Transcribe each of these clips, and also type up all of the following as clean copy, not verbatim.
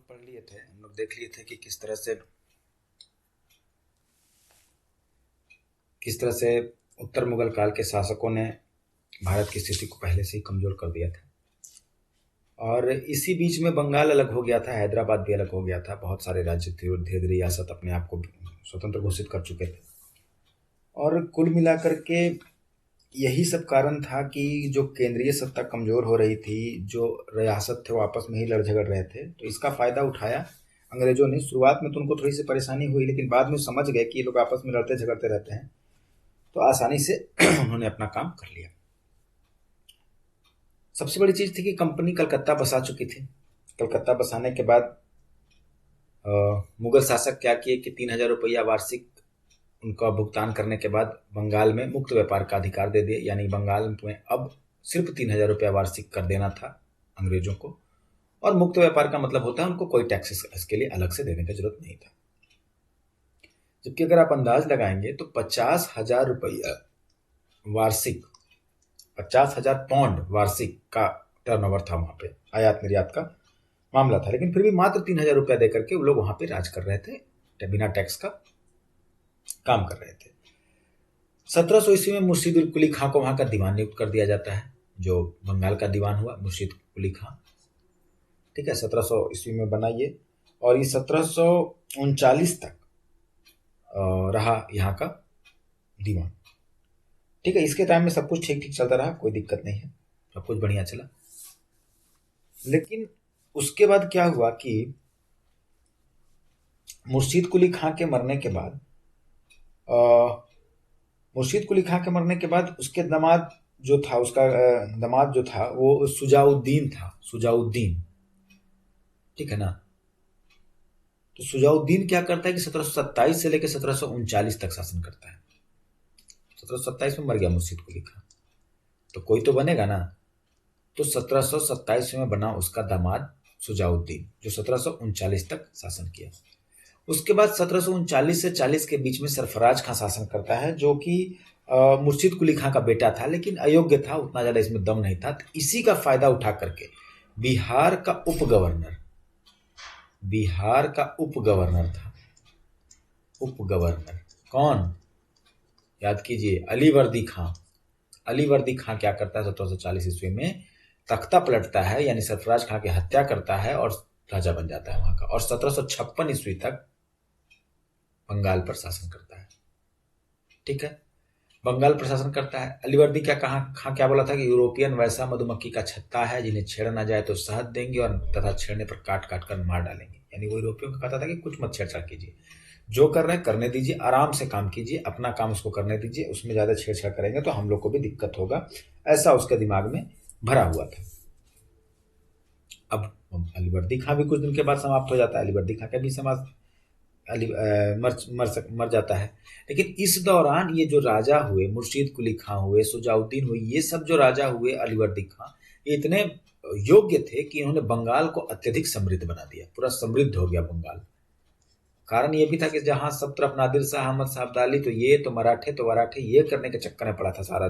पढ़ लिए थे, हम लोग देख लिए थे कि किस तरह से उत्तर मुगल काल के शासकों ने भारत की स्थिति को पहले से ही कमजोर कर दिया था। और इसी बीच में बंगाल अलग हो गया था, हैदराबाद भी अलग हो गया था, बहुत सारे राज्य थे और धीरे धीरे रियासत अपने आप को स्वतंत्र घोषित कर चुके थे। और कुल मिलाकर के यही सब कारण था कि जो केंद्रीय सत्ता कमजोर हो रही थी, जो रियासत थे वो आपस में ही लड़ झगड़ रहे थे, तो इसका फायदा उठाया अंग्रेजों ने। शुरुआत में तो उनको थोड़ी सी परेशानी हुई, लेकिन बाद में समझ गए कि ये लोग आपस में लड़ते झगड़ते रहते हैं, तो आसानी से उन्होंने अपना काम कर लिया। सबसे बड़ी चीज थी कि कंपनी कलकत्ता बसा चुकी थी। कलकत्ता बसाने के बाद मुगल शासक क्या किए कि 3,000 रुपया वार्षिक उनका भुगतान करने के बाद बंगाल में मुक्त व्यापार का अधिकार दे दिए। यानी बंगाल में अब सिर्फ 3,000 रुपया वार्षिक कर देना था अंग्रेजों को। और मुक्त व्यापार का मतलब होता है उनको कोई टैक्सेस इसके लिए अलग से देने की जरूरत नहीं था। जबकि अगर आप अंदाज लगाएंगे तो 50,000 रुपया वार्षिक, 50,000 पौंड वार्षिक का टर्नओवर था वहां पे, आयात निर्यात का मामला था। लेकिन फिर भी मात्र 3,000 रुपया देकर के वो लोग वहां पे राज कर रहे थे, बिना टैक्स का काम कर रहे थे। 1700 ईस्वी में मुर्शीद कुली खां को वहां का दीवान नियुक्त कर दिया जाता है, जो बंगाल का दीवान हुआ मुर्शीद कुली खां। ठीक है, 1700 ईस्वी में बना ये, और ये 1739 तक रहा यहाँ का दीवान। ठीक है, इसके टाइम में सब कुछ ठीक ठीक चलता रहा, कोई दिक्कत नहीं है, सब कुछ बढ़िया चला। लेकिन उसके बाद क्या हुआ कि मुर्शीद कुली खां के मरने के बाद उसके दामाद जो था, उसका दामाद जो था वो सुजाउद्दीन था, सुजाउद्दीन। ठीक है ना। तो सुजाउद्दीन क्या करता है कि 1727 से लेकर 1739 तक शासन करता है। 1727 में मर गया मुर्शीद कुली खां, तो कोई तो बनेगा ना। तो 1727 में बना उसका दामाद सुजाउद्दीन, जो 1739 तक शासन किया। उसके बाद 1739 से 40 के बीच में सरफराज खां शासन करता है, जो कि मुर्शीद कुली खां का बेटा था, लेकिन अयोग्य था, उतना ज्यादा इसमें दम नहीं था। तो इसी का फायदा उठा करके बिहार का उप गवर्नर था। उप गवर्नर कौन, याद कीजिए, अलीवर्दी खां। अलीवर्दी खां क्या करता है, 1740 ईस्वी में तख्ता पलटता है, यानी सरफराज खां की हत्या करता है और राजा बन जाता है वहां का। और 1756 ईस्वी तक बंगाल पर शासन करता है। ठीक है, बंगाल पर शासन करता है। अलीवर्दी खां क्या बोला था कि यूरोपियन वैसा मधुमक्खी का छत्ता है, जिन्हें छेड़ा ना जाए तो शहद देंगे और तथा छेड़ने पर काट काट कर मार डालेंगे। यानी वो यूरोपियों को कहता था कि कुछ मत छेड़छाड़ कीजिए, जो कर रहे हैं करने दीजिए, आराम से काम कीजिए, अपना काम उसको करने दीजिए, उसमें ज्यादा छेड़छाड़ करेंगे तो हम लोग को भी दिक्कत होगा, ऐसा उसके दिमाग में भरा हुआ था। अब अलीवर्दी खां भी कुछ दिन के बाद समाप्त हो जाता है, अलीवर्दी खां का भी समाज मर जाता है। लेकिन इस दौरान ये जो राजा हुए, मुर्शीद कुली खां हुए, सुजाउद्दीन हुए, ये सब जो राजा हुए अलीवर्दी खां, ये इतने योग्य थे कि इन्होंने बंगाल को अत्यधिक समृद्ध बना दिया, पूरा समृद्ध हो गया बंगाल। कारण ये भी था कि जहां सब तरफ नादिर शाह, अहमद शाह अब्दाली, तो मराठे ये करने के चक्कर में पड़ा था सारा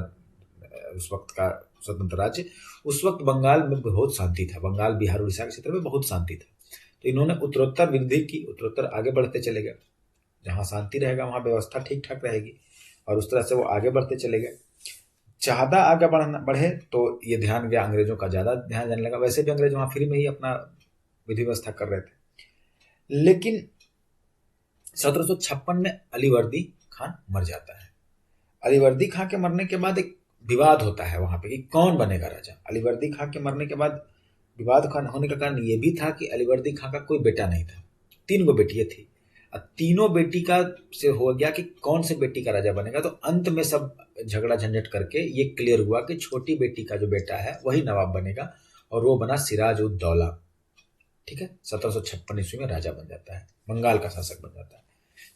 उस वक्त का स्वतंत्र राज्य। उस वक्त बंगाल में बहुत शांति था, बंगाल बिहार उड़ीसा के क्षेत्र में बहुत शांति था। तो इन्होंने उत्तरोत्तर वृद्धि की, उत्तरोत्तर आगे बढ़ते चले गए। जहां शांति रहेगा वहां व्यवस्था ठीक ठाक रहेगी, और उस तरह से वो आगे बढ़ते चले गए। ज्यादा आगे बढ़े तो ये ध्यान गया अंग्रेजों का, ज्यादा ध्यान जाने लगा। वैसे भी अंग्रेज वहां फ्री में ही अपना विधि व्यवस्था कर रहे थे। लेकिन 1756 में अलीवर्दी खान मर जाता है। अलीवर्दी खां के मरने के बाद एक विवाद होता है वहां पे कि कौन बनेगा राजा। अलीवर्दी खां के मरने के बाद विवाद होने का कारण ये भी था कि अलीवर्दी खां का कोई बेटा नहीं था, 3 गो बेटियां थी। अब तीनों बेटी का से हो गया कि कौन से बेटी का राजा बनेगा। तो अंत में सब झगड़ा झंझट करके ये क्लियर हुआ कि छोटी बेटी का जो बेटा है वही नवाब बनेगा, और वो बना सिराज उद दौला। ठीक है, 1756 ईस्वी में राजा बन जाता है, बंगाल का शासक बन जाता है।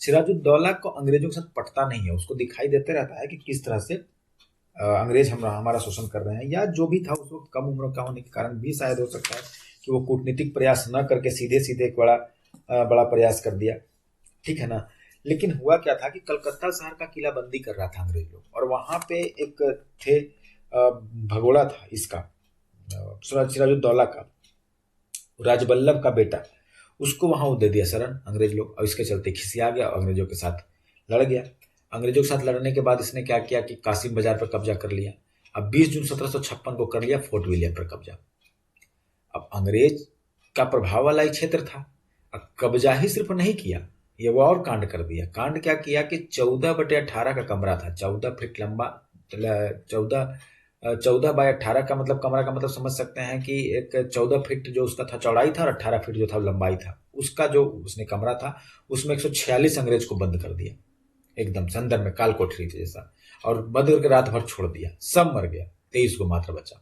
सिराजुद्दौला को अंग्रेजों के साथ पटता नहीं है, उसको दिखाई देते रहता है कि किस तरह से अंग्रेज हमारा शोषण कर रहे हैं, या जो भी था उस वक्त कम उम्र का होने के कारण भी शायद हो सकता है कि वो कूटनीतिक प्रयास न करके सीधे सीधे एक बड़ा प्रयास कर दिया। ठीक है ना। लेकिन हुआ क्या था कि कलकत्ता शहर का किला बंदी कर रहा था अंग्रेज लोग, और वहां पे एक थे भगोड़ा था इसका, सिराजुद्दौला का, राजबल्लभ का बेटा। उसको वहां वो दे दिया शरण अंग्रेज लोग, और इसके चलते खिसिया गया और अंग्रेजों के साथ लड़ गया। अंग्रेजों के साथ लड़ने के बाद इसने क्या किया कि कासिम बाजार पर कब्जा कर लिया। अब 20 जून 1756 को कर लिया फोर्ट विलियम पर कब्जा। अब अंग्रेज का प्रभाव वाला ही क्षेत्र था। अब कब्जा ही सिर्फ नहीं किया, ये वो और कांड कर दिया। कांड क्या किया कि 14/18 का कमरा था, 14 फीट लंबा, 14/18 का मतलब कमरा का मतलब समझ सकते हैं कि एक 14 फीट जो उसका था चौड़ाई था और 18 फीट जो था लंबाई था। उसका जो उसने कमरा था उसमें 146 अंग्रेज को बंद कर दिया, एकदम से अंदर में काल कोठरी थी जैसा, और बंद करके रात भर छोड़ दिया। सब मर गया, 23 को मात्र बचा।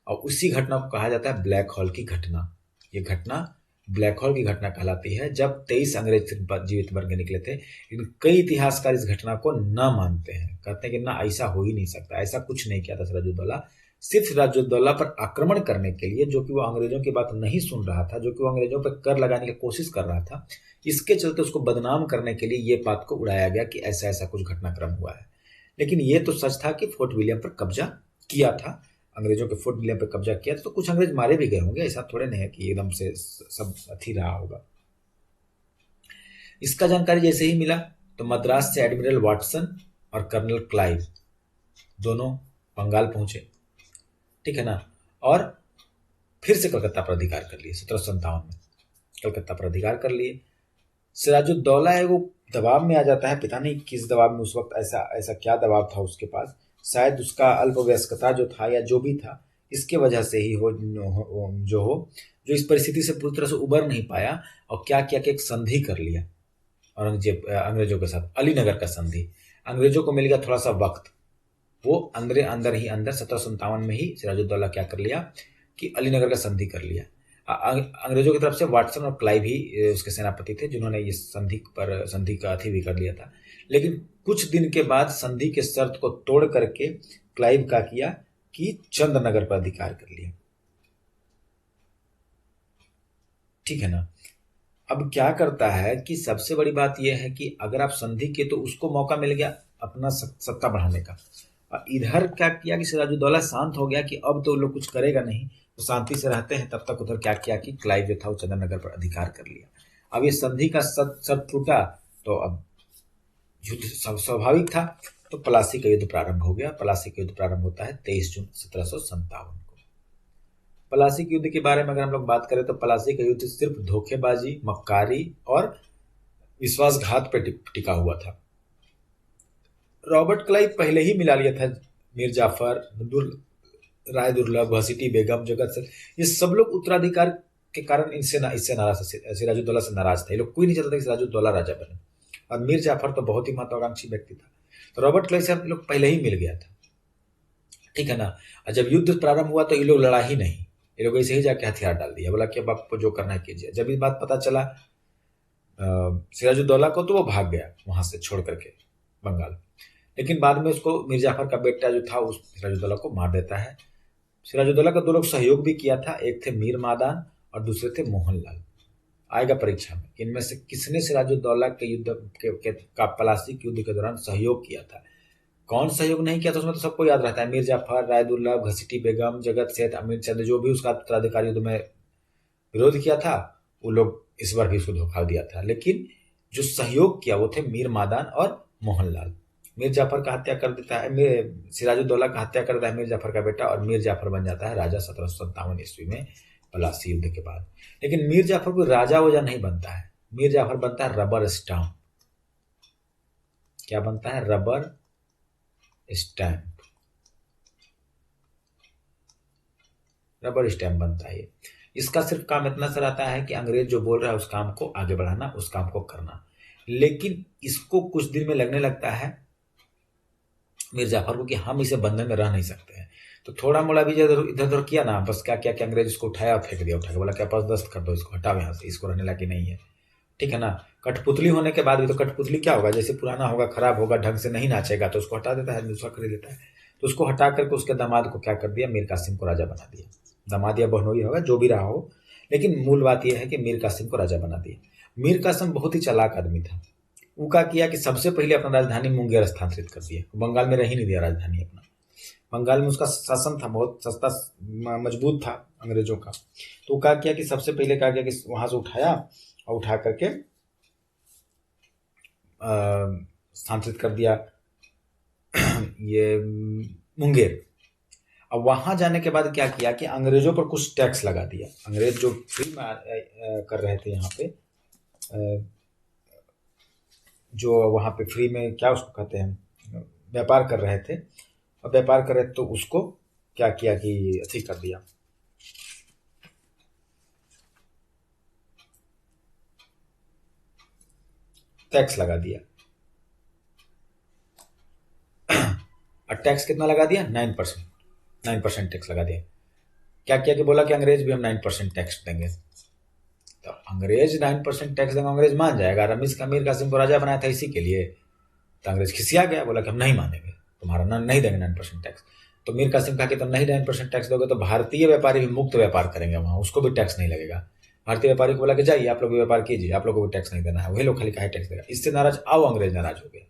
और उसी घटना को कहा जाता है ब्लैक हॉल की घटना। ये घटना ब्लैक होल की घटना कहलाती है, जब 23 अंग्रेज जीवित मर के निकले थे। लेकिन कई इतिहासकार इस घटना को न मानते हैं, कहते हैं कि ना, ऐसा हो ही नहीं सकता, ऐसा कुछ नहीं किया था सिराजुद्दौला। सिर्फ सिराजुद्दौला पर आक्रमण करने के लिए, जो कि वो अंग्रेजों की बात नहीं सुन रहा था, जो कि वो अंग्रेजों पर कर लगाने की कोशिश कर रहा था, इसके चलते उसको बदनाम करने के लिए ये बात को उड़ाया गया कि ऐसा ऐसा कुछ घटनाक्रम हुआ है। लेकिन ये तो सच था कि फोर्ट विलियम पर कब्जा किया था, अंग्रेजों के फोर्ट विलियम पर कब्जा किया था, तो कुछ अंग्रेज मारे भी गए होंगे, ऐसा थोड़े नहीं है कि एकदम से सब अथी रहा होगा। इसका जानकारी जैसे ही मिला तो मद्रास से एडमिरल वाटसन और कर्नल क्लाइव दोनों बंगाल पहुंचे, ठीक है ना, और फिर से कलकत्ता पर अधिकार कर लिए। 1757 में कलकत्ता पर अधिकार कर लिए। सिराजुद्दौला है वो दबाव में आ जाता है, पता नहीं किस दबाव में उस वक्त, ऐसा क्या दबाव था उसके पास, शायद उसका अल्पवयस्कता जो था या जो भी था, इसके वजह से ही जो इस परिस्थिति से पूरी तरह से उबर नहीं पाया, और क्या किया कि एक संधि कर लिया औरंगजेब अंग्रेजों के साथ, अलीनगर का संधि। अंग्रेजों को मिल गया थोड़ा सा वक्त, वो अंदर 1757 में ही सिराजुद्दौला क्या कर लिया कि अलीनगर का संधि कर लिया। अंग्रेजों की तरफ से वाटसन और क्लाइव ही उसके सेनापति थे, जिन्होंने इस संधि का अथी भी कर लिया था। लेकिन कुछ दिन के बाद संधि के शर्त को तोड़ करके क्लाइव का किया कि चंद्रनगर पर अधिकार कर लिया, ठीक है ना। अब क्या करता है कि सबसे बड़ी बात यह है कि अगर आप संधि के, तो उसको मौका मिल गया अपना सत्ता बढ़ाने का। और इधर क्या किया कि सिराजुद्दौला शांत हो गया कि अब तो लोग कुछ करेगा नहीं, तो शांति से रहते हैं। तब तक उधर क्या किया कि क्लाइव जो था वो चंद्रनगर पर अधिकार कर लिया। अब ये संधि का शर्त टूटा, तो अब युद्ध स्वाभाविक था, तो प्लासी का युद्ध प्रारंभ हो गया। प्लासी का युद्ध प्रारंभ होता है 23 जून 1757 को। प्लासी के युद्ध के बारे में अगर हम लोग बात करें तो प्लासी का युद्ध सिर्फ धोखेबाजी, मक्कारी और विश्वासघात पर टिका हुआ था। रॉबर्ट क्लाइव पहले ही मिला लिया था मीर जाफर, राय दुर्लभ, घसीटी बेगम, जगत सिंह, ये सब लोग उत्तराधिकार के कारण इससे नाराज थे, सिराजुद्दौला से नाराज थे। ये लोग कोई नहीं चाहता था कि सिराजुद्दौला राजा बने, और मीर जाफर तो बहुत ही महत्वाकांक्षी व्यक्ति था। तो रॉबर्ट क्लाइव से हम लोग पहले ही मिल गया था, ठीक है ना। और जब युद्ध प्रारंभ हुआ तो ये लोग लड़ा ही नहीं, ये लोग ऐसे ही जाके हथियार डाल दिया, बोला कि अब आपको जो करना है कीजिए। जब ये बात पता चला सिराजुद्दौला को, तो वो भाग गया वहां से छोड़ करके बंगाल। लेकिन बाद में उसको मीर जाफर का बेटा जो था उस सिराजुद्दौला को मार देता है। सिराजुद्दौला का दो लोग सहयोग भी किया था, एक थे मीर मादान और दूसरे थे मोहनलाल। आएगा परीक्षा में, इनमें से किसने सिराजुद्दौला के युद्ध का प्लासी के युद्ध के दौरान सहयोग किया था, कौन सहयोग नहीं किया था, उसमें तो सबको याद रहता है। मीर जाफर, राय दुर्लभ, घसीटी बेगम, जगत सेठ, अमीर चंद, जो भी उसका उत्तराधिकारी युद्ध में विरोध किया था, वो लोग इस बार भी उसको धोखा दिया था। लेकिन जो सहयोग किया वो थे मीर मादान और मोहनलाल। मीर जाफर का हत्या कर देता है, सिराजुद्दौला का हत्या कर देता है मीर जाफर का बेटा, और मीर जाफर बन जाता है राजा 1757 ईस्वी में प्लासी युद्ध के बाद। लेकिन मीर जाफर कोई राजा वजह नहीं बनता है, मीर जाफर बनता है रबर स्टाम्प। क्या बनता है? रबर स्टैंप, रबर स्टैंप बनता है। इसका सिर्फ काम इतना सा रहता है कि अंग्रेज जो बोल रहा है उस काम को आगे बढ़ाना, उस काम को करना। लेकिन इसको कुछ दिन में लगने लगता है मीर जाफर को कि हम इसे बंधन में रह नहीं सकते हैं, तो थोड़ा मोड़ा भी इधर उधर किया ना, बस क्या किया कि अंग्रेज इसको उठाया और फेंक दिया, उठा के बोला क्या पास दस्त कर दो, इसको हटाओ यहाँ से, इसको रहने लायक नहीं है, ठीक है ना। कठपुतली होने के बाद भी, तो कठपुतली क्या होगा, जैसे पुराना होगा, खराब होगा, ढंग से नहीं नाचेगा, तो उसको हटा देता है, दूसरा खरीद लेता है। तो उसको हटा करके उसके दामाद को क्या कर दिया, मीर कासिम को राजा बना दिया। दामाद या बहनोई होगा, जो भी रहा हो, लेकिन मूल बात यह है कि मीर कासिम को राजा बना दिया। मीर कासिम बहुत ही चालाक आदमी था। वो क्या किया कि सबसे पहले अपना राजधानी मुंगेर स्थानांतरित कर दिया, बंगाल में रह ही नहीं दिया राजधानी अपना। बंगाल में उसका शासन था, बहुत सस्ता मजबूत था अंग्रेजों का। तो क्या किया कि सबसे पहले क्या किया कि वहां से उठाया और उठा करके स्थानांतरित कर दिया ये मुंगेर। अब वहां जाने के बाद क्या किया कि अंग्रेजों पर कुछ टैक्स लगा दिया। अंग्रेज जो फ्री में कर रहे थे यहाँ पे, जो वहां पे फ्री में क्या उसको कहते हैं, व्यापार कर रहे थे, और व्यापार कर रहे थे तो उसको क्या किया कि अथी कर दिया, टैक्स लगा दिया। और टैक्स कितना लगा दिया? 9%। 9% टैक्स लगा दिया। क्या किया कि बोला कि अंग्रेज भी हम 9% टैक्स देंगे। तो अंग्रेज 9% टैक्स देंगे, अंग्रेज मान जाएगा। रमीज का मीर कासिम को राजा बनाया था इसी के लिए। तो अंग्रेज खिसिया गया, बोला कि हम नहीं मानेंगे, तुम्हारा नहीं देंगे 9% टैक्स। तो मीर कासिम कहा कि तुम नहीं 9% टैक्स दोगे तो भारतीय व्यापारी भी मुक्त व्यापार करेंगे वहां, उसको भी टैक्स नहीं लगेगा। भारतीय व्यापारी को बोला कि जाइए आप लोग भी व्यापार कीजिए, आप लोगों को भी टैक्स नहीं देना है, वही लोग खाली काहे टैक्स देगा। इससे नाराज आओ, अंग्रेज नाराज हो गए,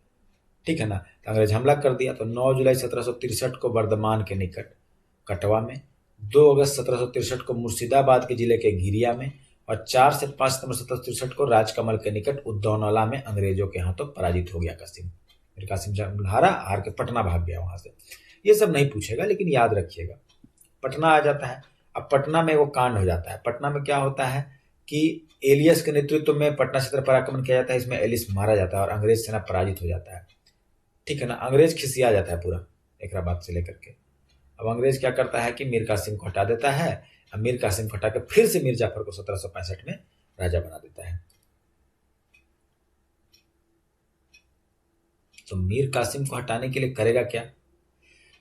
ठीक है ना। तो अंग्रेज हमला कर दिया। तो 9 जुलाई 1763 को बर्धमान के निकट कटवा में, 2 अगस्त 1763 को मुर्शिदाबाद के जिले के घिरिया में, और 4 से 5 सितंबर 1763 को राजकमल के निकट उद्दौनला में अंग्रेजों के हाथों पराजित हो गया कासिम। फिर कासिम हार के पटना भाग गया वहां से। ये सब नहीं पूछेगा, लेकिन याद रखिएगा पटना आ जाता है। अब पटना में वो कांड हो जाता है। पटना में क्या होता है कि एलियस के नेतृत्व में पटना क्षेत्र पर आक्रमण किया जाता है। इसमें एलिस मारा जाता है और अंग्रेज सेना पराजित हो जाता है, ठीक है ना। अंग्रेज खिसिया जाता है पूरा एक बात से लेकर के। अब अंग्रेज क्या करता है कि मीर कासिम को हटा देता है। अब मीर कासिम को हटा के फिर से मीर जाफर को 1765 में राजा बना देता है। तो मीर कासिम को हटाने के लिए करेगा क्या?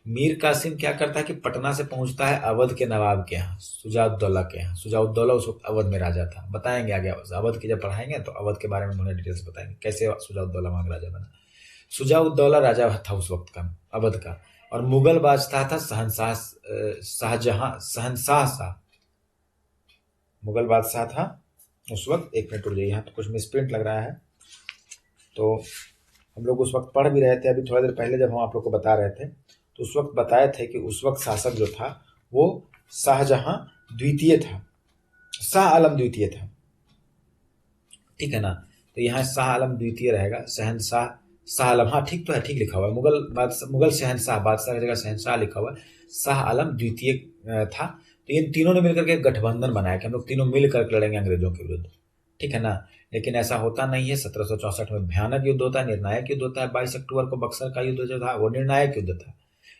मीर कासिम क्या करता है कि पटना से पहुंचता है अवध के नवाब के यहाँ, सुजाउद्दौला के यहाँ। सुजाउद्दौला उस वक्त अवध में राजा था। बताएंगे आगे, अवध की जब पढ़ाएंगे तो अवध के बारे में उन्हें डिटेल से बताएंगे कैसे सुजाउद्दौला वहां राजा बना। सुजाउद्दौला राजा था उस वक्त का अवध का, और मुगल बादशाह था शहनशाह शाह। मुगल बादशाह था उस वक्त। एक मिनट रुक जाइए, यहाँ तो कुछ मिसप्रिंट लग रहा है। तो हम लोग उस वक्त पढ़ भी रहे थे, अभी थोड़ा देर पहले जब हम आप लोग को बता रहे थे तो उस वक्त बताए थे कि उस वक्त शासक जो था वो शाहजहां द्वितीय था, शाह आलम द्वितीय था, ठीक है ना। तो यहाँ शाह आलम द्वितीय रहेगा, शहनशाह शाह आलम, हाँ ठीक तो है, ठीक लिखा हुआ है। मुगल शहनशाह, बादशाह की जगह शहनशाह लिखा हुआ है। शाह आलम द्वितीय था। तो इन तीनों ने मिलकर के एक गठबंधन बनाया कि हम लोग तीनों मिलकर लड़ेंगे अंग्रेजों के विरुद्ध, ठीक है ना। लेकिन ऐसा होता नहीं है। 1764 में भयानक युद्ध होता है, निर्णायक युद्ध होता है। 22 अक्टूबर को बक्सर का युद्ध जो था वो निर्णायक युद्ध था।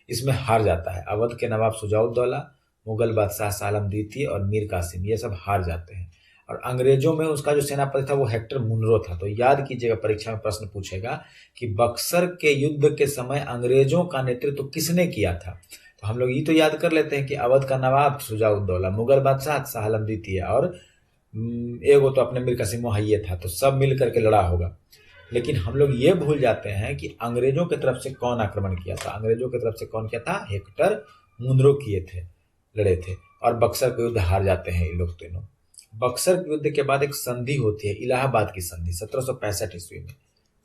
इसमें हार जाता है अवध के नवाब सुजाउद्दौला, मुगल बादशाह शाह आलम द्वितीय और मीर कासिम, ये सब हार जाते हैं। और अंग्रेजों में उसका जो सेनापति था वो हेक्टर मुनरो था। तो याद कीजिएगा, परीक्षा में प्रश्न पूछेगा कि बक्सर के युद्ध के समय अंग्रेजों का नेतृत्व किसने किया था। तो हम लोग ये तो याद कर लेते हैं कि अवध का नवाब सुजाउद्दौला, मुगल बादशाह शाह आलम द्वितीय, और एगो तो अपने मीर कासिम मुहैया था। तो सब मिल करके लड़ा होगा। लेकिन हम लोग ये भूल जाते हैं कि अंग्रेजों की तरफ से कौन आक्रमण किया था। अंग्रेजों की तरफ से कौन किया था? हेक्टर मुनरो किए थे, लड़े थे। और बक्सर के युद्ध हार जाते हैं ये लोग तीनों। बक्सर के युद्ध के बाद एक संधि होती है, इलाहाबाद की संधि, 1765 ईस्वी में,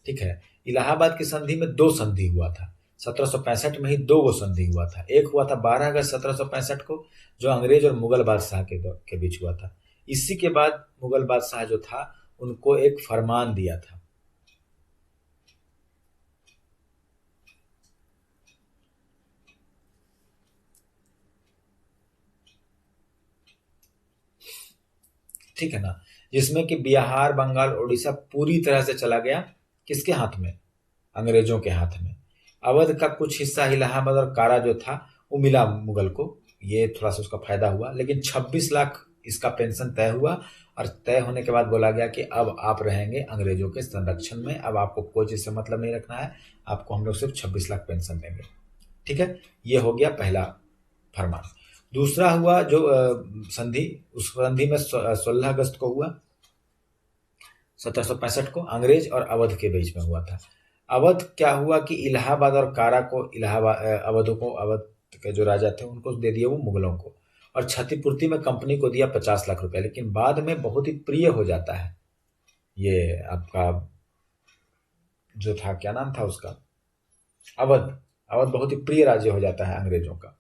ठीक है। इलाहाबाद की संधि में 2 संधि हुआ था। 1765 में ही 2 गो संधि हुआ था। एक हुआ था 12 अगस्त 1765 को, जो अंग्रेज और मुगल बादशाह के बीच हुआ था। इसी के बाद मुगल बादशाह जो था उनको एक फरमान दिया था। ठीक है ना, जिसमें कि बिहार, बंगाल, उड़ीसा पूरी तरह से चला गया किसके हाथ में? अंग्रेजों के हाथ में। अवध का कुछ हिस्सा इलाहाबाद और कारा जो था वो मिला मुगल को। ये थोड़ा सा उसका फायदा हुआ। लेकिन 26 लाख इसका पेंशन तय हुआ, और तय होने के बाद बोला गया कि अब आप रहेंगे अंग्रेजों के संरक्षण में, अब आपको कोई चीज से मतलब नहीं रखना है, आपको हम लोग सिर्फ 26 लाख पेंशन देंगे, ठीक है। ये हो गया पहला फरमान। दूसरा हुआ जो संधि, उस संधि में 16 अगस्त को हुआ 1765 को, अंग्रेज और अवध के बीच में हुआ था। अवध क्या हुआ कि इलाहाबाद और कारा को अवधों को, अवध के जो राजा थे उनको दे दिए वो मुगलों को, और क्षतिपूर्ति में कंपनी को दिया 50 लाख रुपए। लेकिन बाद में बहुत ही प्रिय हो जाता है ये आपका जो था, क्या नाम था उसका, अवध। अवध बहुत ही प्रिय राज्य हो जाता है अंग्रेजों का।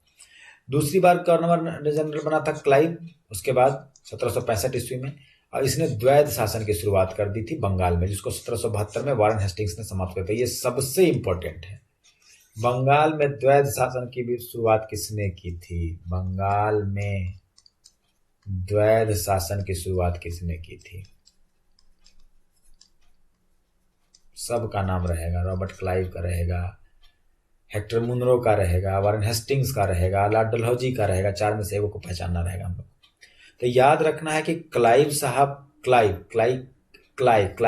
दूसरी बार गवर्नर जनरल बना था क्लाइव, उसके बाद 1765 ईस्वी में, और इसने द्वैध शासन की शुरुआत कर दी थी बंगाल में, जिसको 1772 में वारेन हेस्टिंग्स ने समाप्त कर दिया। ये सबसे इंपॉर्टेंट है। बंगाल में द्वैध शासन की भी शुरुआत किसने की थी? बंगाल में द्वैध शासन की शुरुआत किसने की थी? सबका नाम रहेगा, रॉबर्ट क्लाइव का रहेगा, हेक्टर मुनरो का रहेगा, वारेन हेस्टिंग्स का रहेगा, लॉर्ड डलहौजी का रहेगा। चार में से एक को पहचानना रहेगा हम लोग। तो याद रखना है कि क्लाइव साहब, क्लाई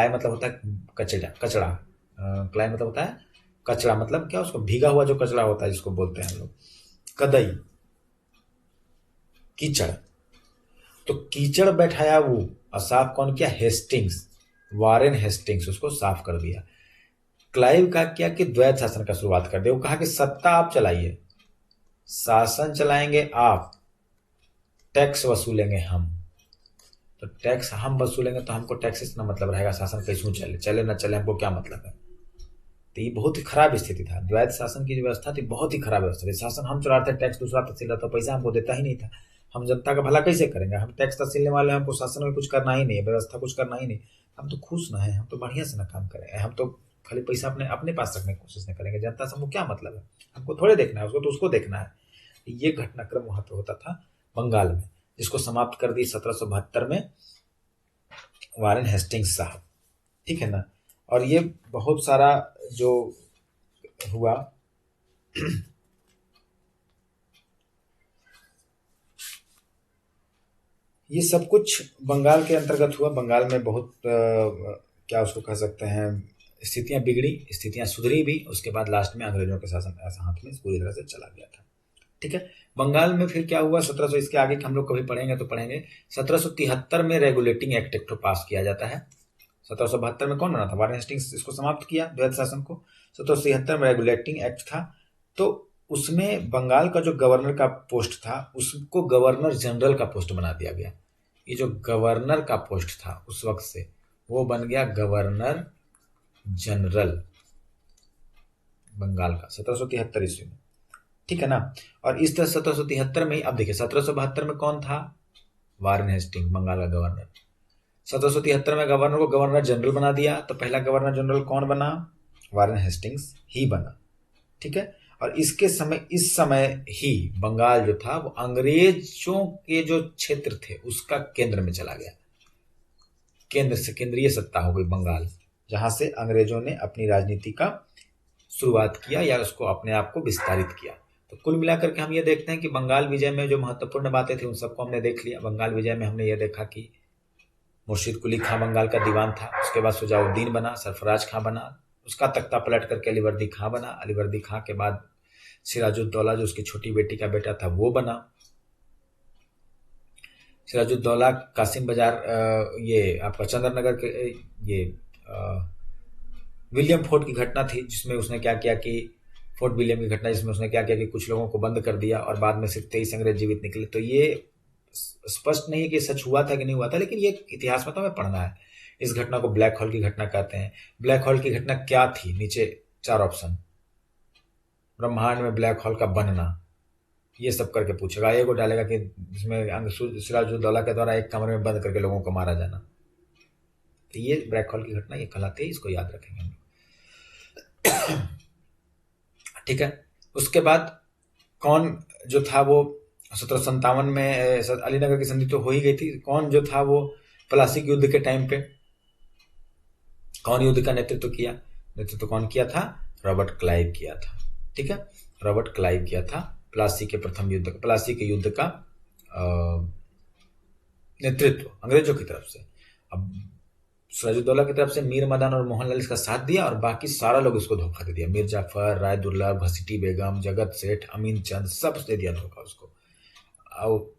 मतलब होता है कचड़ा। क्लाई मतलब होता है कचड़ा, मतलब क्या, उसको भीगा हुआ जो कचड़ा होता है जिसको बोलते हैं हम लोग कदई, कीचड़। तो कीचड़ बैठाया वो, और साफ कौन किया? हेस्टिंग्स, वारेन हेस्टिंग्स उसको साफ कर दिया। क्लाइव का क्या कि द्वैध शासन का शुरुआत कर दिया। वो कहा कि सत्ता आप चलाइए, शासन चलाएंगे आप, टैक्स वसूलेंगे हम। तो टैक्स हम वसूलेंगे तो हमको टैक्सेस ना मतलब रहेगा, शासन कैसे चले, चले ना चले हमको क्या मतलब है। तो ये बहुत ही खराब स्थिति था। द्वैध शासन की जो व्यवस्था थी बहुत ही खराब व्यवस्था थी। शासन हम चला रहे थे, टैक्स दूसरा तहसील तो पैसा हमको देता ही नहीं था। हम जनता का भला कैसे करेंगे? हम टैक्स तहसीलने वाले, हमको शासन में कुछ करना ही नहीं है, व्यवस्था कुछ करना ही नहीं। हम तो खुश ना है, हम तो बढ़िया से ना काम करें, हम तो खाली पैसा अपने अपने पास रखने की कोशिश नहीं करेंगे। जनता से हमको क्या मतलब है? हमको थोड़े देखना है उसको, तो उसको देखना है। ये घटनाक्रम वहां पे होता था बंगाल में, जिसको समाप्त कर दी 1772 में वारेन हेस्टिंग्स साहब। ठीक है ना? और ये बहुत सारा जो हुआ ये सब कुछ बंगाल के अंतर्गत हुआ। बंगाल में बहुत क्या उसको कह सकते हैं, स्थितियां बिगड़ी, स्थितियां सुधरी भी। उसके बाद लास्ट में अंग्रेजों के शासन ऐसा हाथ में पूरी तरह से चला गया था। ठीक है। बंगाल में फिर क्या हुआ 1700, इसके आगे हम लोग कभी पढ़ेंगे तो पढ़ेंगे। 1773 में रेगुलेटिंग एक्ट एक पास किया जाता है। 1772 में कौन बना था? वारेन हेस्टिंग्स इसको समाप्त किया द्वैध शासन को। 1773 में रेगुलेटिंग एक्ट था। तो उसमें बंगाल का जो गवर्नर का पोस्ट था उसको गवर्नर जनरल का पोस्ट बना दिया गया। ये जो गवर्नर का पोस्ट था उस वक्त से वो बन गया गवर्नर जनरल बंगाल का 1773 ईस्वी में। ठीक है ना? और इस तरह 1773 में ही, अब देखिए 1772 में कौन था? वारेन हेस्टिंग बंगाल का गवर्नर। 1773 में गवर्नर को गवर्नर जनरल बना दिया। तो पहला गवर्नर जनरल कौन बना? वारेन हेस्टिंग्स ही बना। ठीक है। और इस समय ही बंगाल जो था वो अंग्रेजों के जो क्षेत्र थे उसका केंद्र में चला गया। केंद्र से केंद्रीय सत्ता हो गई बंगाल, जहां से अंग्रेजों ने अपनी राजनीति का शुरुआत किया या उसको अपने आप को विस्तारित किया। तो कुल मिलाकर के हम ये देखते हैं कि बंगाल विजय में जो महत्वपूर्ण बातें थी उन सबको हमने देख लिया। बंगाल विजय में हमने ये देखा कि मुर्शिद कुली खां बंगाल का दीवान था, उसके बाद सुजाउद्दीन बना, सरफराज खां बना, उसका तख्ता पलट करके अलीवर्दी खां बना, अलीवर्दी खां के बाद सिराजुद्दौला जो उसकी छोटी बेटी का बेटा था वो बना। सिराजुद्दौला कासिम बाजार, ये आपका चंद्रनगर के, ये विलियम फोर्ट की घटना थी जिसमें उसने क्या किया कि फोर्ट विलियम की घटना जिसमें उसने क्या किया कि कुछ लोगों को बंद कर दिया और बाद में सिर्फ 23 अंग्रेज जीवित निकले। तो ये स्पष्ट नहीं है कि सच हुआ था कि नहीं हुआ था, लेकिन ये इतिहास में तो हमें पढ़ना है। इस घटना को ब्लैक होल की घटना कहते हैं। ब्लैक होल की घटना क्या थी? नीचे 4 ऑप्शन। ब्रह्मांड में ब्लैक होल का बनना, ये सब करके पूछेगा। ये को डालेगा कि जिसमें सिराजुद्दौला के द्वारा एक कमरे में बंद करके लोगों को मारा जाना। तो ये ब्लैक होल की घटना ये कहलाती है, इसको याद रखेंगे हम। ठीक है। उसके बाद कौन जो था वो 1757 में अलीनगर की संधि तो हो ही गई थी। कौन जो था वो प्लासी युद्ध के टाइम पे कौन युद्ध का नेतृत्व किया? नेतृत्व कौन किया था? रॉबर्ट क्लाइव किया था। ठीक है। रॉबर्ट क्लाइव किया था प्लासी के प्रथम युद्ध, प्लासी के युद्ध का नेतृत्व अंग्रेजों की तरफ से। अब सिराजुद्दौला की तरफ से मीर मदान और मोहनलाल इसका साथ दिया और बाकी सारा लोग इसको धोखा दे दिया। मीर जाफर, राय दुर्लभ, घसीटी बेगम, जगत सेठ, अमीन चंद, सब दे दिया धोखा उसको। और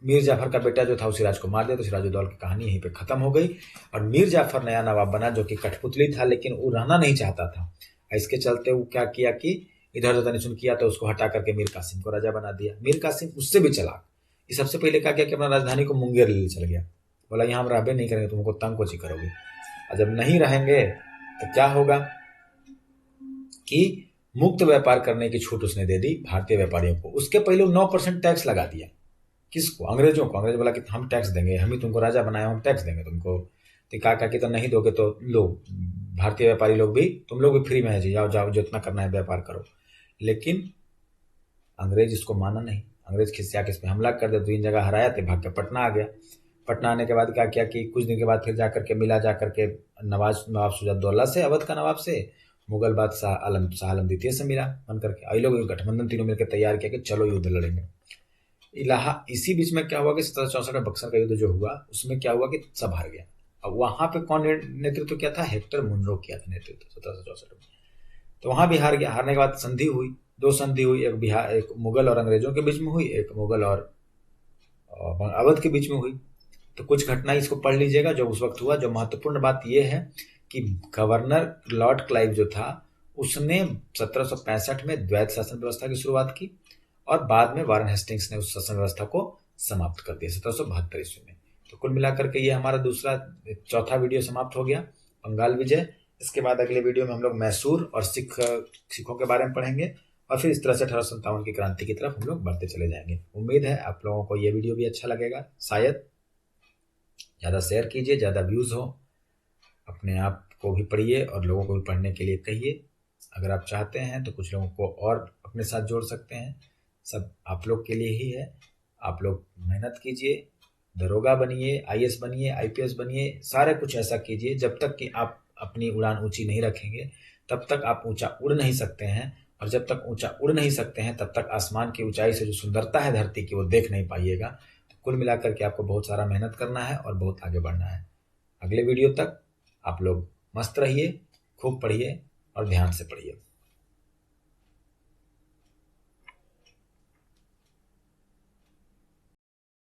मीर जाफर का बेटा जो था वो सिराज को मार दिया। तो सिराजुद्दौला की कहानी यहीं पे खत्म हो गई। और मीर जाफर नया नवाब बना जो कि कठपुतली था, लेकिन वो रहना नहीं चाहता था। इसके चलते वो क्या किया कि इधर उधर निशुन किया तो उसको हटा करके मीर कासिम को राजा बना दिया। मीर कासिम उससे भी चला। ये सबसे पहले क्या किया कि अपना राजधानी को मुंगेर ले चल गया। बोला यहाँ हम रहबे नहीं करेंगे, तुमको तंग कोची करोगे। और जब नहीं रहेंगे तो क्या होगा कि मुक्त व्यापार करने की छूट उसने दे दी भारतीय व्यापारियों को। उसके पहले 9% टैक्स लगा दिया। किसको? अंग्रेजों को। अंग्रेज बोला कि हम टैक्स देंगे, हम ही तुमको राजा बनाए, हम टैक्स देंगे तुमको। तो कहा कि तो नहीं दोगे तो लो, भारतीय व्यापारी लोग भी, तुम लोग भी फ्री में है जी, जाओ जाओ जितना करना है व्यापार करो। लेकिन अंग्रेज इसको माना नहीं। अंग्रेज खिसिया के इस पे हमला कर दिया, 3 जगह हराया थे, भाग के पटना आ गया। पटना आने के बाद क्या किया कि कुछ दिन के बाद फिर जाकर के मिला जाकर के नवाब शुजाउद्दौला से, अवध का नवाब से, मुगल बादशाह शाह आलम द्वितीय से मिला मन करके। आई लोग गठबंधन तीनों मिलकर तैयार किया कि चलो युद्ध लड़ेंगे। इसी बीच में क्या हुआ कि 1764 में बक्सर का युद्ध जो हुआ उसमें क्या हुआ कि सब हार गया। अब वहां पे कौन नेतृत्व किया था? हेक्टर मुनरो किया था नेतृत्व 1764 में। तो वहां भी हार गया। हारने के बाद संधि हुई, 2 संधि हुई, एक मुगल और अंग्रेजों के बीच में हुई, एक मुगल और अवध के बीच में हुई। तो कुछ घटनाएं इसको पढ़ लीजिएगा जो उस वक्त हुआ। जो महत्वपूर्ण बात यह है कि गवर्नर लॉर्ड क्लाइव जो था उसने 1765 में द्वैत शासन व्यवस्था की शुरुआत की और बाद में वारेन हेस्टिंग्स ने उस शासन व्यवस्था को समाप्त कर दिया 1772 ईस्वी में। तो कुल मिलाकर के ये हमारा चौथा वीडियो समाप्त हो गया, बंगाल विजय। इसके बाद अगले वीडियो में हम लोग मैसूर और सिखों के बारे में पढ़ेंगे और फिर इस तरह से 1857 की क्रांति की तरफ हम लोग बढ़ते चले जाएंगे। उम्मीद है आप लोगों को ये वीडियो भी अच्छा लगेगा। शायद ज़्यादा शेयर कीजिए, ज़्यादा व्यूज़ हो, अपने आप को भी पढ़िए और लोगों को भी पढ़ने के लिए कहिए। अगर आप चाहते हैं तो कुछ लोगों को और अपने साथ जोड़ सकते हैं। सब आप लोग के लिए ही है। आप लोग मेहनत कीजिए, दरोगा बनिए, आईएएस बनिए, आईपीएस बनिए, सारा कुछ ऐसा कीजिए। जब तक कि आप अपनी उड़ान ऊंची नहीं रखेंगे तब तक आप ऊंचा उड़ नहीं सकते हैं, और जब तक ऊंचा उड़ नहीं सकते हैं तब तक आसमान की ऊंचाई से जो सुंदरता है धरती की वो देख नहीं पाइएगा। तो कुल मिलाकर के आपको बहुत सारा मेहनत करना है और बहुत आगे बढ़ना है। अगले वीडियो तक आप लोग मस्त रहिए, खूब पढ़िए और ध्यान से पढ़िए।